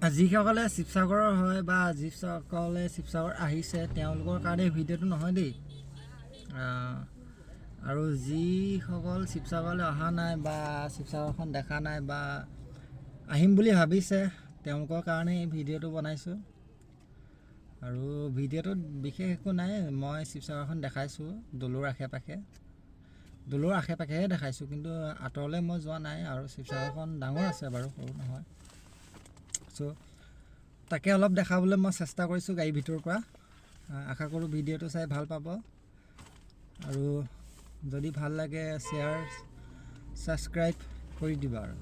যিসকলে শিৱসাগৰৰ হয় বা যিসকলে শিৱসাগৰ আহিছে তেওঁলোকৰ কাৰণে ভিডিঅ'টো নহয় দেই। আৰু যিসকল শিৱসাগৰলৈ অহা নাই বা শিৱসাগৰখন দেখা নাই বা আহিম বুলি ভাবিছে তেওঁলোকৰ কাৰণে এই ভিডিঅ'টো বনাইছোঁ। আৰু ভিডিঅ'টোত বিশেষ একো নাই, মই শিৱসাগৰখন দেখাইছোঁ দৌলৰ আশে পাশেহে দেখাইছোঁ, কিন্তু আঁতৰলৈ মই যোৱা নাই। আৰু শিৱসাগৰখন ডাঙৰ আছে বাৰু, সৰু নহয়। চ' তাকে অলপ দেখাবলৈ মই চেষ্টা কৰিছোঁ গাড়ীৰ ভিতৰৰ পৰা। আশা কৰোঁ ভিডিঅ'টো চাই ভাল পাব, আৰু যদি ভাল লাগে শ্বেয়াৰ ছাবস্ক্ৰাইব কৰি দিবা। আৰু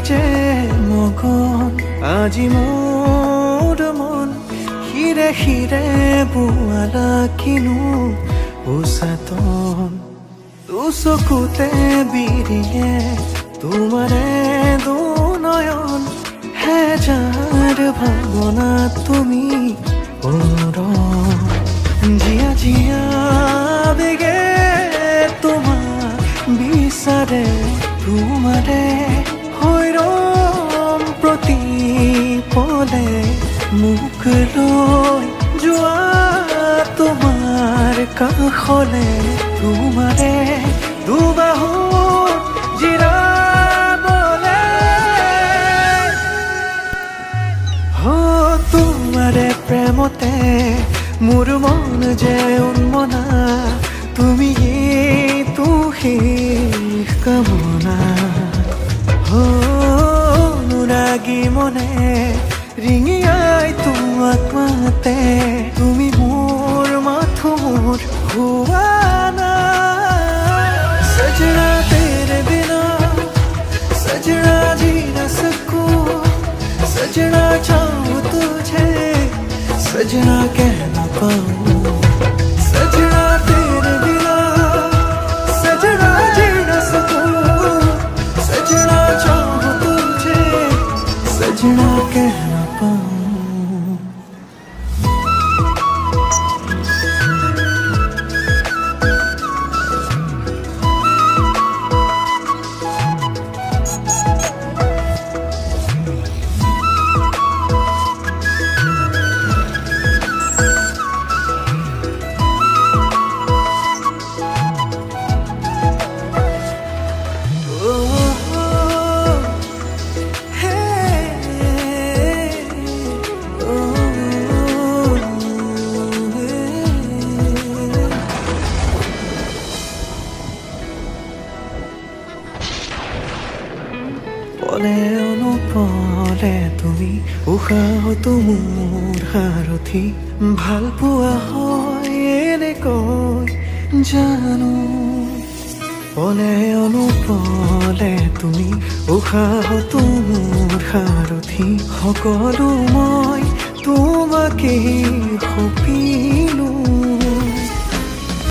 যে মগন আজি মোৰ মন হিৰে হিৰে বোৱালা কিনো উচাতন তু চকুতে বিৰিয়ে তোমাৰে দুনয়ন হেজাৰ ভাৱনা তুমি জিয়া জিয়া বেগে তোমাৰ বিচাৰে তোমাৰে প্ৰতি পদে মুখ লৈ যোৱা তোমাৰ কাষলে তোমাৰে দুবাহু জিৰাবলে তোমাৰে প্ৰেমতে মোৰ মন যে উন্মনা তুমি শেষ কামনা অনুৰাগী মনে ৰিঙিয়াই তোমাক মাতে তুমি মোৰ মাথোৰ হোৱা নাই সজনা তেৰে বিনা সজনা जी न सकूं सजना चाहूं तुझे सजना कह न पाऊं सजना तेरे बिना सजना जी न सकूं सजना चाहूं तुझे सजना कह न पाऊं পলে অনুপলে তুমি উশাহতো মোৰ সাৰথি ভাল পোৱা হয় এনেকৈ জানো পলে অনুপলে তুমি উশাহতো মোৰ সাৰথি সকলো মই তোমাকেই